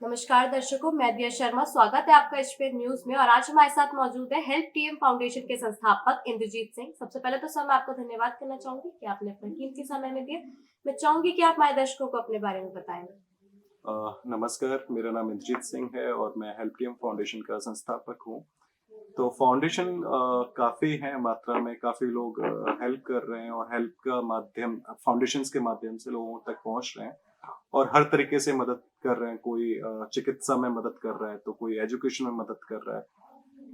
नमस्कार दर्शकों, मैं दिया शर्मा। स्वागत है आपका एचपीएन न्यूज में। और आज हमारे साथ मौजूद है हेल्प टीएम फाउंडेशन के संस्थापक इंद्रजीत सिंह। सबसे पहले तो सर मैं आपको धन्यवाद करना चाहूंगी कि आपने अपना कीमती समय में दिया। मैं चाहूंगी कि आप हमारे दर्शकों को अपने बारे में बताएं। नमस्कार, मेरा नाम इंद्रजीत सिंह है और मैं हेल्प टीम फाउंडेशन का संस्थापक हूँ। तो फाउंडेशन काफ़ी है मात्रा में, काफ़ी लोग हेल्प कर रहे हैं और हेल्प का माध्यम फाउंडेशंस के माध्यम से लोगों तक पहुँच रहे हैं और हर तरीके से मदद कर रहे हैं। कोई चिकित्सा में मदद कर रहा है, तो कोई एजुकेशन में मदद कर रहा है,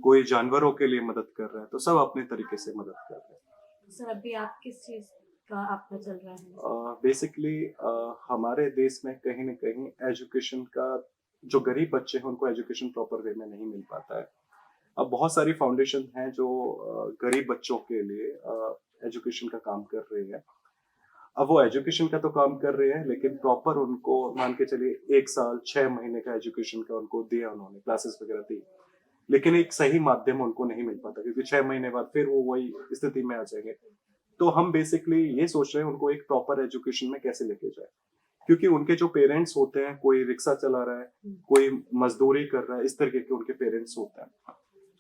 कोई जानवरों के लिए मदद कर रहा है, तो सब अपने तरीके से मदद कर रहे हैं। सर अभी आप किस चीज का आपका चल रहा है? बेसिकली हमारे देश में कहीं न कहीं एजुकेशन का जो गरीब बच्चे हैं उनको एजुकेशन प्रॉपर वे में नहीं मिल पाता है। अब बहुत सारी फाउंडेशन हैं जो गरीब बच्चों के लिए एजुकेशन का काम कर रही है। अब वो एजुकेशन का तो काम कर रहे हैं, लेकिन प्रॉपर उनको मान के चलिए 1 साल 6 महीने का एजुकेशन का उनको दिया, उन्होंने क्लासेस वगैरह दी। लेकिन एक सही माध्यम उनको नहीं मिल पाता, क्योंकि 6 महीने बाद फिर वो वही स्थिति में आ जाएँगे। तो हम बेसिकली ये सोच रहे हैं उनको एक प्रॉपर एजुकेशन में कैसे लेके जाए, क्योंकि उनके जो पेरेंट्स होते हैं, कोई रिक्शा चला रहा है, कोई मजदूरी कर रहा है, इस तरीके के उनके पेरेंट्स होते हैं।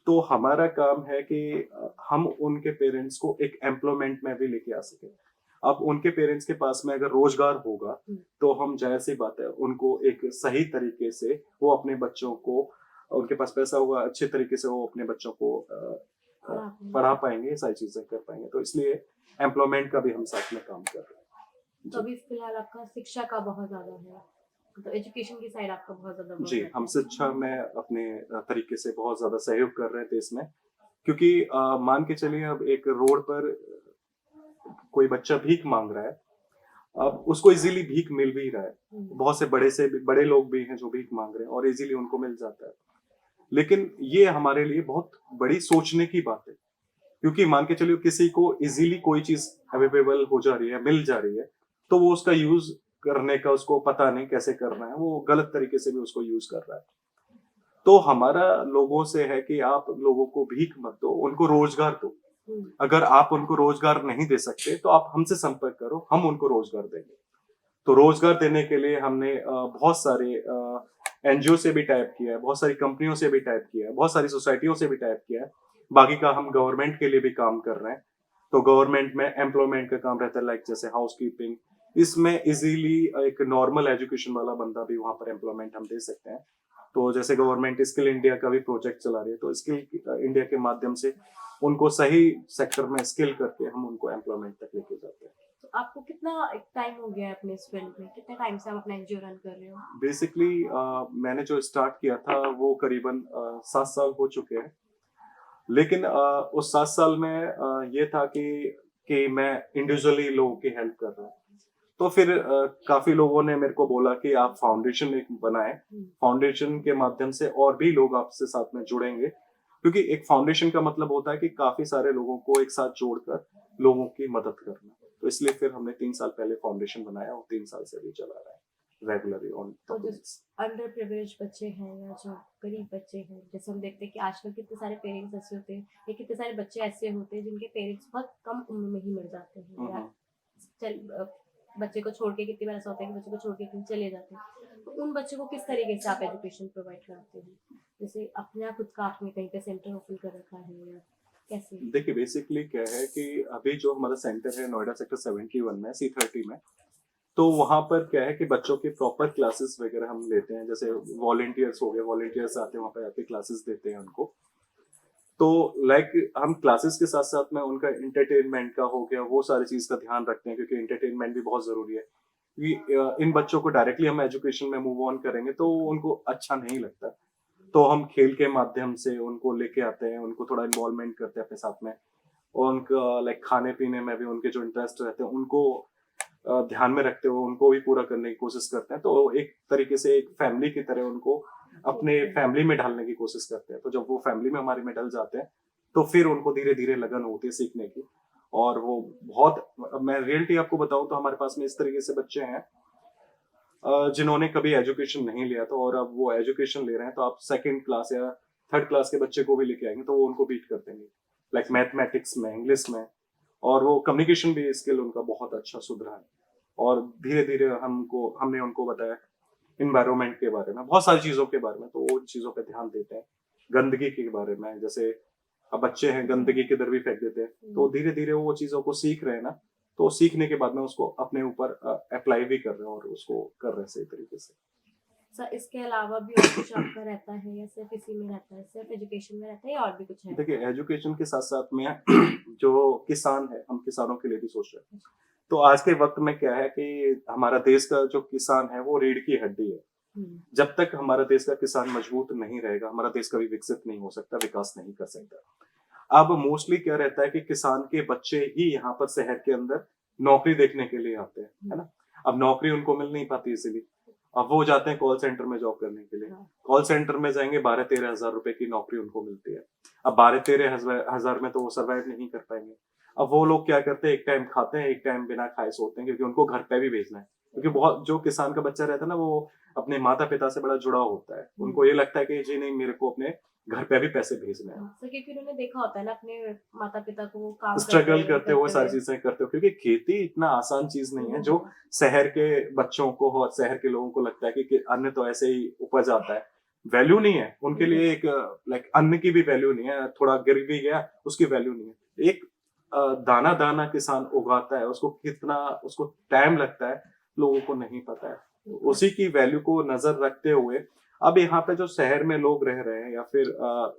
तो हमारा काम है कि हम उनके पेरेंट्स को एक एम्प्लॉयमेंट में भी लेके आ सके। अब उनके पेरेंट्स के पास में अगर रोजगार होगा, तो हम जाहिर सी बात है उनको एक सही तरीके से वो अपने बच्चों को, उनके पास पैसा होगा, अच्छे तरीके से वो अपने बच्चों को अ, पढ़ा पाएंगे, सारी चीजें कर पाएंगे। तो इसलिए एम्प्लॉयमेंट का भी हम साथ में काम कर रहे हैं। तो जी। अभी फिलहाल आपका शिक्षा का बहुत ज्यादा है, तो एजुकेशन की साइड आपका बहुत ज्यादा बढ़ जी, रहा हम है। शिक्षा में अपने तरीके से बहुत ज़्यादा सहयोग कर रहे हैं देश में, क्योंकि मान के चलिए अब एक रोड पर कोई बच्चा भीख माँग रहा है, अब उसको इज़िली भीख मिल भी रहा है। बहुत से बड़े लोग भी हैं जो भीख माँग रहे हैं और इज़िली उनको मिल जाता है। लेकिन ये हमारे लिए बहुत बड़ी सोचने की बात है, क्योंकि मान के चलिए किसी को इज़िली कोई चीज़ अवेलेबल हो जा रही है, मिल जा रही है, तो वो उसका यूज़ करने का उसको पता नहीं कैसे करना है, वो गलत तरीके से भी उसको यूज़ कर रहा है। तो हमारा लोगों से है कि आप लोगों को भीख मत दो, उनको रोजगार दो। अगर आप उनको रोजगार नहीं दे सकते, तो आप हमसे संपर्क करो, हम उनको रोजगार देंगे। तो रोजगार देने के लिए हमने बहुत सारे एनजीओ से भी टाइप किया है, बहुत सारी कंपनियों से भी टाइप किया है, बहुत सारी सोसाइटियों से भी टाइप किया है। बाकी का हम गवर्नमेंट के लिए भी काम कर रहे हैं। तो गवर्नमेंट में एम्प्लॉयमेंट का काम रहता है, लाइक जैसे हाउसकीपिंग। इसमें इजीली एक नॉर्मल एजुकेशन वाला बंदा भी वहां पर एम्प्लॉयमेंट हम दे सकते हैं। तो जैसे गवर्नमेंट स्किल इंडिया का भी प्रोजेक्ट चला रही है, तो स्किल इंडिया के माध्यम से उनको सही सेक्टर में स्किल करके हम उनको एम्प्लॉयमेंट तक लेके जाते हैं। तो आपको कितना टाइम हो गया है अपने इस फील्ड में? कितने टाइम से आप अपना एनजीओ रन कर रहे हो? बेसिकली मैंने जो स्टार्ट किया था वो करीबन 7 साल हो चुके हैं। लेकिन उस 7 साल में ये था कि मैं इंडिविजुअली लोगों की हेल्प कर रहा हूँ। तो फिर काफी लोगों ने मेरे को बोला कि आप फाउंडेशन एक बनाएं। फाउंडेशन के माध्यम से और भी लोग आपसे साथ में जुड़ेंगे, क्योंकि एक फाउंडेशन का मतलब होता है कि काफी सारे लोगों को एक साथ जोड़कर लोगों की मदद करना। तो इसलिए फिर हमने 3 साल पहले फाउंडेशन बनाया और 3 साल से अभी चला रहा है रेगुलरली ऑन तो जो डॉक्यूमेंट्स। अंडर प्रिविलेज बच्चे हैं या जो गरीब बच्चे हैं, जैसे हम देखते हैं कि आजकल कितने सारे पेरेंट्स ऐसे होते हैं या कितने सारे बच्चे ऐसे होते हैं जिनके पेरेंट्स बहुत कम उम्र में ही मर जाते हैं, या चल बच्चे को छोड़ के, कितनी बार ऐसा होता है कि बच्चे को छोड़ के कहीं चले जाते हैं। तो उन बच्चों को किस तरीके से आप एजुकेशन प्रोवाइड कराते हैं? जैसे अपना खुद का आपने कहीं पे सेंटर ओपन कर रखा है या कैसे? देखिए, बेसिकली क्या है कि अभी जो हमारा सेंटर है नोएडा सेक्टर 71 में, C30 में, तो वहाँ पर क्या है कि बच्चों की प्रॉपर क्लासेस वगैरह हम लेते हैं। जैसे वॉलंटियर्स हो गए, वॉलंटियर्स आते हैं वहाँ पे आके क्लासेस देते हैं उनको। तो लाइक हम क्लासेस के साथ साथ में उनका एंटरटेनमेंट का हो गया, वो सारी चीज का ध्यान रखते हैं, क्योंकि एंटरटेनमेंट भी बहुत जरूरी है। इन बच्चों को डायरेक्टली हम एजुकेशन में मूव ऑन करेंगे तो उनको अच्छा नहीं लगता। तो हम खेल के माध्यम से उनको लेके आते हैं, उनको थोड़ा इन्वॉल्वमेंट करते हैं अपने साथ में, और उनका लाइक खाने पीने में भी उनके जो इंटरेस्ट रहते हैं उनको ध्यान में रखते हुए उनको भी पूरा करने की कोशिश करते हैं। तो एक तरीके से एक फैमिली की तरह उनको अपने फैमिली में ढालने की कोशिश करते हैं। तो जब वो फैमिली में हमारे में ढल जाते हैं, तो फिर उनको धीरे धीरे लगन होती है सीखने की। और वो बहुत, मैं रियलिटी आपको बताऊं तो हमारे पास में इस तरीके से बच्चे हैं जिन्होंने कभी एजुकेशन नहीं लिया था, और अब वो एजुकेशन ले रहे हैं। तो आप सेकंड क्लास या थर्ड क्लास के बच्चे को भी लेके आएंगे तो वो उनको बीट कर देंगे, लाइक मैथमेटिक्स में, इंग्लिश में। और वो कम्युनिकेशन भी स्किल उनका बहुत अच्छा सुधरा है। और धीरे धीरे हमने उनको बताया, इन्वायरमेंट के बारे में, बहुत सारी चीजों के बारे में, तो वो चीजों पे ध्यान देते हैं। गंदगी के बारे में, जैसे अब बच्चे हैं गंदगी किधर भी फेंक देते हैं, तो धीरे धीरे वो चीजों को सीख रहे हैं ना, तो सीखने के बाद में उसको अपने ऊपर अप्लाई भी कर रहे हैं और उसको कर रहे हैं सही तरीके से। सर इसके अलावा भी और कुछ आपका रहता है या सिर्फ इसी में रहता है, सिर्फ एजुकेशन में रहता है या और भी कुछ है? देखिए एजुकेशन के साथ साथ में जो किसान है, हम किसानों के लिए भी सोच रहे हैं। तो आज के वक्त में क्या है कि हमारा देश का जो किसान है वो रीढ़ की हड्डी है। जब तक हमारा देश का किसान मजबूत नहीं रहेगा, हमारा देश कभी विकसित नहीं हो सकता, विकास नहीं कर सकता। अब मोस्टली क्या रहता है कि किसान के बच्चे ही यहाँ पर शहर के अंदर नौकरी देखने के लिए आते हैं, है ना। अब नौकरी उनको मिल नहीं पाती इसीलिए, अब वो जाते हैं कॉल सेंटर में जॉब करने के लिए। कॉल सेंटर में जाएंगे, 12-13 हजार रुपए की नौकरी उनको मिलती है। अब 12-13 हजार में तो वो सर्वाइव नहीं कर पाएंगे। अब वो लोग क्या करते हैं, एक टाइम खाते हैं, एक टाइम बिना खाए सोते हैं, क्योंकि उनको घर पे भी भेजना है। क्योंकि बहुत जो किसान का बच्चा रहता है ना, वो अपने माता पिता से बड़ा जुड़ा होता है। उनको ये लगता है कि जी नहीं, मेरे को अपने घर पे भी पैसे भेजने हैं। सर क्योंकि उन्होंने देखा होता है ना अपने माता पिता को वो काम स्ट्रगल करते हुए सारी चीजें करते हो, क्योंकि खेती इतना आसान चीज नहीं है जो शहर के बच्चों को और शहर के लोगों को लगता है कि अन्न तो ऐसे ही उपज आता है। वैल्यू नहीं है उनके लिए, एक लाइक अन्न की भी वैल्यू नहीं है, थोड़ा गिर भी गया उसकी वैल्यू नहीं है। एक दाना दाना किसान उगाता है, उसको कितना उसको टाइम लगता है लोगों को नहीं पता है। उसी की वैल्यू को नजर रखते हुए अब यहाँ पे जो शहर में लोग रह रहे हैं या फिर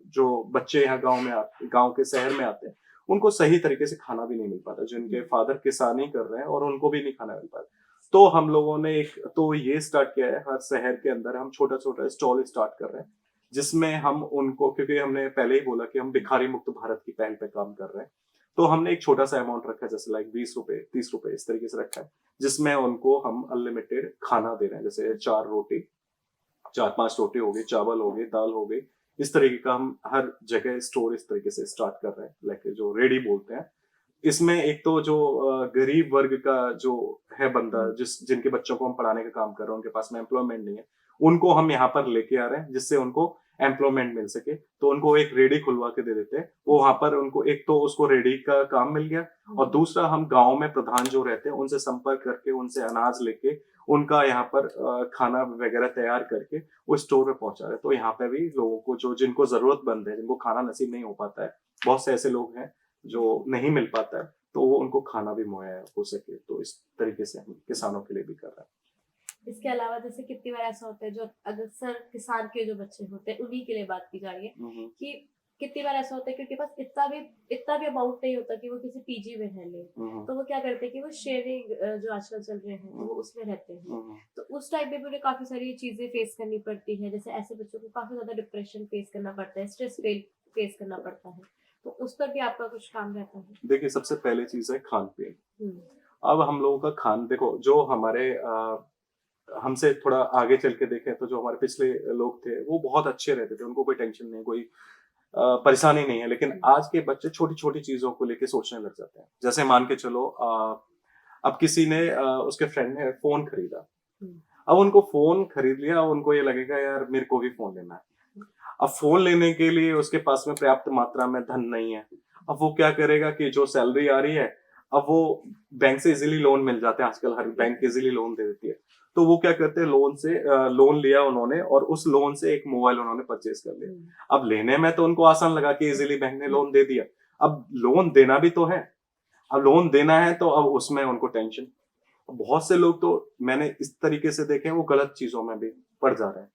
जो बच्चे यहाँ गांव के शहर में आते हैं, उनको सही तरीके से खाना भी नहीं मिल पाता। जिनके फादर किसानी कर रहे हैं और उनको भी नहीं खाना मिल पाता, तो हम लोगों ने एक तो ये स्टार्ट किया है, हर शहर के अंदर हम छोटा छोटा स्टॉल स्टार्ट कर रहे हैं, जिसमें हम उनको, क्योंकि हमने पहले ही बोला कि हम भिखारी मुक्त भारत की पहल पे काम कर रहे हैं, तो हमने एक छोटा सा अमाउंट रखा है, जैसे लाइक 20 रुपए 30 रुपए इस तरीके से रखा है, जिसमें उनको हम अनलिमिटेड खाना दे रहे हैं। जैसे 4-5 रोटी हो गई, चावल हो गए, दाल हो गई, इस तरीके का हम हर जगह स्टोर इस तरीके से स्टार्ट कर रहे हैं, लाइक जो रेडी बोलते हैं। इसमें एक तो जो गरीब वर्ग का जो है बंदा, जिनके बच्चों को हम पढ़ाने का काम कर रहे हैं, उनके पास में एम्प्लॉयमेंट नहीं है, उनको हम यहाँ पर लेके आ रहे हैं, जिससे उनको एम्प्लॉयमेंट मिल सके। तो उनको एक रेडी खुलवा के दे देते हैं, वो वहां पर उनको एक तो उसको रेडी का काम मिल गया, और दूसरा हम गांव में प्रधान जो रहते हैं उनसे संपर्क करके उनसे अनाज लेके उनका यहाँ पर खाना वगैरह तैयार करके वो स्टोर में पहुंचा रहे हैं। तो यहाँ पे भी लोगों को जो जिनको जरूरतमंद है, जिनको खाना नसीब नहीं हो पाता है, बहुत से ऐसे लोग हैं जो नहीं मिल पाता है, तो वो उनको खाना भी मुहैया हो सके। तो इस तरीके से हम किसानों के लिए भी कर रहे हैं। इसके अलावा जैसे कितनी बार ऐसा होता है, जो अगर सर किसान के जो बच्चे होते हैं उन्हीं के लिए बात की जा रही है, कि कितनी बार ऐसा होता है कि उनके पास इतना भी अमाउंट नहीं होता कि वो किसी पीजी में रह ले, तो वो क्या करते हैं कि वो शेयरिंग जो आजकल चल रहे हैं तो वो उसमें रहते हैं। तो उस टाइम पे भी उन्हें काफी सारी चीजें फेस करनी पड़ती है, जैसे ऐसे बच्चों को काफी ज्यादा डिप्रेशन फेस करना पड़ता है, स्ट्रेस फेस करना पड़ता है, तो उस पर भी आपका कुछ काम रहता है? देखिए सबसे पहले चीज है खान पीन। अब हम लोगों का खान, देखो जो हमारे हमसे थोड़ा आगे चल के देखें तो जो हमारे पिछले लोग थे वो बहुत अच्छे रहते थे, उनको कोई टेंशन नहीं, कोई परेशानी नहीं है। लेकिन आज के बच्चे छोटी छोटी चीजों को लेके सोचने लग जाते हैं। जैसे मान के चलो, अब किसी ने उसके फ्रेंड ने फोन खरीदा, अब उनको फोन खरीद लिया, उनको ये लगेगा यार मेरे को भी फोन लेना है। अब फोन लेने के लिए उसके पास में पर्याप्त मात्रा में धन नहीं है। अब वो क्या करेगा कि जो सैलरी आ रही है, अब वो बैंक से इजीली लोन मिल जाते हैं, आजकल हर बैंक इजीली लोन दे देती है, तो वो क्या करते हैं, लोन लिया उन्होंने और उस लोन से एक मोबाइल उन्होंने परचेज कर लिया। अब लेने में तो उनको आसान लगा कि इजीली बैंक ने लोन दे दिया, अब लोन देना भी तो है। अब लोन देना है तो अब उसमें उनको टेंशन। बहुत से लोग तो मैंने इस तरीके से देखे वो गलत चीजों में भी पड़ जा रहे हैं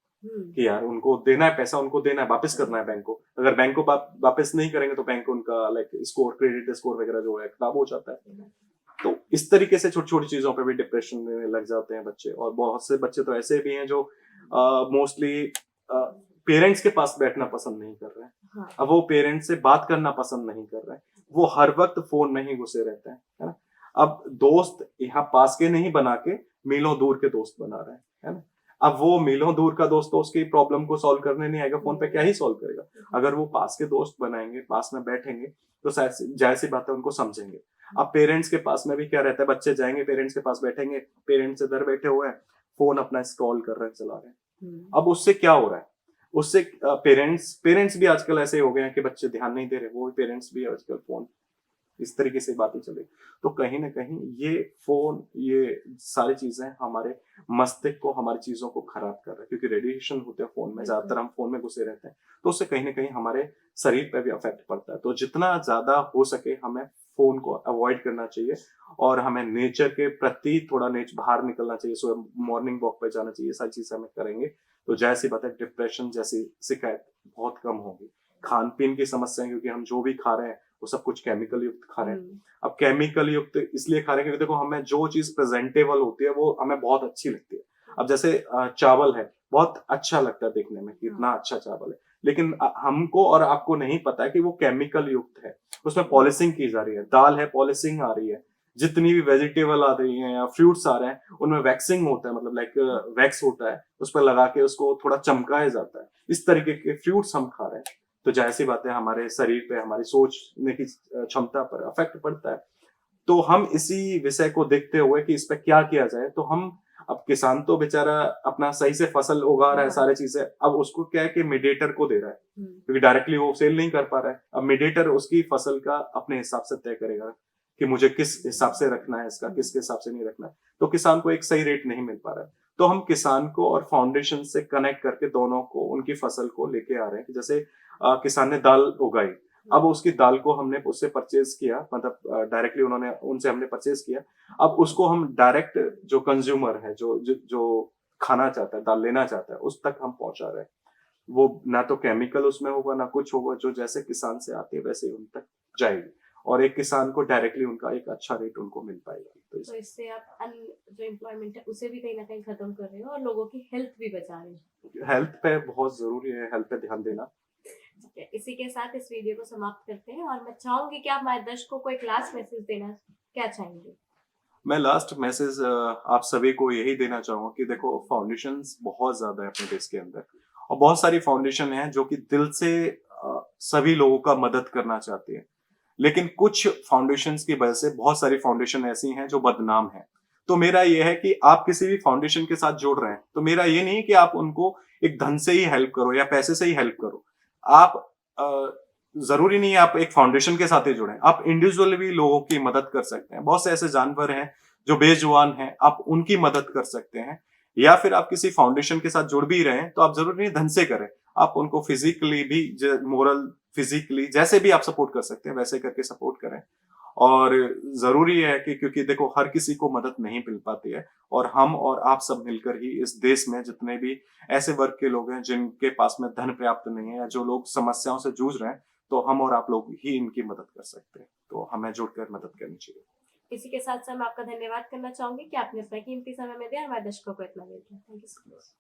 कि यार उनको देना है पैसा, उनको देना है, वापस करना है बैंक को। अगर बैंक को वापस नहीं करेंगे तो बैंक उनका लाइक स्कोर, क्रेडिट स्कोर वगैरह जो है खराब हो जाता है। तो इस तरीके से छोटी छोटी चीजों पे भी डिप्रेशन में लग जाते हैं बच्चे। और बहुत से बच्चे तो ऐसे भी हैं जो मोस्टली पेरेंट्स के पास बैठना पसंद नहीं कर रहे हैं। हाँ। अब वो पेरेंट्स से बात करना पसंद नहीं कर रहे हैं, वो हर वक्त फोन में ही घुसे रहते हैं, है ना। अब दोस्त यहाँ पास के नहीं बना के मीलों दूर के दोस्त बना रहे हैं, है ना। अब वो मीलों दूर का दोस्त तो उसकी प्रॉब्लम को सॉल्व करने नहीं आएगा, फोन पे क्या ही सॉल्व करेगा। अगर वो पास के दोस्त बनाएंगे, पास में बैठेंगे, तो जाहिर सी बात है उनको समझेंगे। अब पेरेंट्स के पास में भी क्या रहता है, बच्चे जाएंगे पेरेंट्स के पास बैठेंगे, पेरेंट्स इधर बैठे हुए हैं, फोन अपना स्क्रॉल कर रहे हैं, चला रहे हैं। अब उससे क्या हो रहा है, उससे पेरेंट्स भी आजकल ऐसे हो गए हैं कि बच्चे ध्यान नहीं दे रहे, वो पेरेंट्स भी आजकल फोन इस तरीके से बातें चले, तो कहीं ना कहीं ये फोन, ये सारी चीजें हमारे मस्तिष्क को, हमारी चीजों को खराब कर रहा है, क्योंकि रेडिएशन होते हैं फोन में, ज्यादातर हम फोन में घुसे रहते हैं, तो उससे कहीं ना कहीं हमारे शरीर पे भी अफेक्ट पड़ता है। तो जितना ज्यादा हो सके हमें फोन को अवॉइड करना चाहिए और हमें नेचर के प्रति थोड़ा बाहर निकलना चाहिए, सुबह मॉर्निंग वॉक पे जाना चाहिए, सारी चीजें हमें करेंगे तो जैसी बात है, डिप्रेशन जैसी शिकायत बहुत कम होगी। खान पीन की समस्याएं, क्योंकि हम जो भी खा रहे हैं वो सब कुछ केमिकल युक्त खा रहे हैं। अब केमिकल युक्त इसलिए खा रहे हैं क्योंकि देखो, हमें जो चीज प्रेजेंटेबल होती है वो हमें बहुत अच्छी लगती है। अब जैसे चावल है, बहुत अच्छा लगता है देखने में, कितना अच्छा चावल है, लेकिन हमको और आपको नहीं पता है कि वो केमिकल युक्त है, उसमें पॉलिशिंग की जा रही है। दाल है, पॉलिशिंग आ रही है, जितनी भी वेजिटेबल आ रही हैं या फ्रूट्स आ रहे हैं उनमें वैक्सिंग होता है, मतलब लाइक वैक्स होता है, उस पर लगा के उसको थोड़ा चमकाया जाता है। इस तरीके के फ्रूट्स हम खा रहे हैं, तो जाहिर सी बात है हमारे शरीर पे, हमारी सोचने की क्षमता पर अफेक्ट पड़ता है। तो हम इसी विषय को देखते हुए कि इस पे क्या किया जाए, तो हम, अब किसान तो बेचारा अपना सही से फसल उगा रहा है, सारी चीजें, अब उसको क्या है कि मीडिएटर को दे रहा है, क्योंकि डायरेक्टली वो सेल नहीं कर पा रहा है। अब मीडिएटर उसकी फसल का अपने हिसाब से तय करेगा कि मुझे किस हिसाब से रखना है इसका, किस हिसाब से नहीं रखना है, तो किसान को एक सही रेट नहीं मिल पा रहा है। तो हम किसान को और फाउंडेशन से कनेक्ट करके दोनों को, उनकी फसल को लेके आ रहे हैं कि जैसे किसान ने दाल उगाई, अब उसकी दाल को हमने उससे परचेज किया, मतलब डायरेक्टली उन्होंने, उनसे हमने परचेज किया, अब उसको हम डायरेक्ट जो कंज्यूमर है, जो खाना चाहता है, दाल लेना चाहता है, उस तक हम पहुंचा रहे हैं। वो ना तो केमिकल उसमें होगा, ना कुछ होगा, जो जैसे किसान से आती है वैसे ही उन तक जाएगी, और एक किसान को डायरेक्टली उनका एक अच्छा रेट उनको मिल पाएगा। तो इससे आप जो एम्प्लॉयमेंट है उसे भी कहीं ना कहीं खत्म कर रहे हो और लोगों की हेल्थ भी बचा रहे हो। हेल्थ पे बहुत जरूरी है, हेल्थ पे ध्यान देना। ठीक है, इसी के साथ इस वीडियो को समाप्त करते हैं और मैं चाहूंगी कि आप हमारे दर्शकों को एक लास्ट मैसेज देना क्या चाहेंगे? मैं लास्ट मैसेज आप सभी को यही देना चाहूंगा कि देखो, फाउंडेशंस बहुत ज्यादा है अपने देश के अंदर, और बहुत सारी फाउंडेशन है जो कि दिल से सभी लोगों का मदद करना चाहती है, लेकिन कुछ फाउंडेशंस की वजह से बहुत सारी फाउंडेशन ऐसी हैं जो बदनाम हैं। तो मेरा यह है कि आप किसी भी फाउंडेशन के साथ जुड़ रहे हैं, तो मेरा ये नहीं कि आप उनको एक धन से ही हेल्प करो या पैसे से ही हेल्प करो। आप जरूरी नहीं है आप एक फाउंडेशन के साथ ही जुड़े, आप इंडिविजुअली भी लोगों की मदद कर सकते हैं। बहुत से ऐसे जानवर हैं जो बेजुबान हैं, आप उनकी मदद कर सकते हैं। या फिर आप किसी फाउंडेशन के साथ जुड़ भी रहे हैं तो आप जरूरी नहीं धन से करें, आप उनको फिजिकली भी, मोरल, फिजिकली जैसे भी आप सपोर्ट कर सकते हैं वैसे करके सपोर्ट करें। और जरूरी है कि, क्योंकि देखो हर किसी को मदद नहीं मिल पाती है, और हम और आप सब मिलकर ही इस देश में जितने भी ऐसे वर्ग के लोग हैं जिनके पास में धन पर्याप्त नहीं है, या जो लोग समस्याओं से जूझ रहे हैं, तो हम और आप लोग ही इनकी मदद कर सकते हैं। तो हमें जुड़कर मदद करनी चाहिए। इसी के साथ मैं आपका धन्यवाद करना चाहूंगी कि आपने अपना कीमती समय में दिया और हमारे दर्शकों को इतना दे दिया। Thank you so much.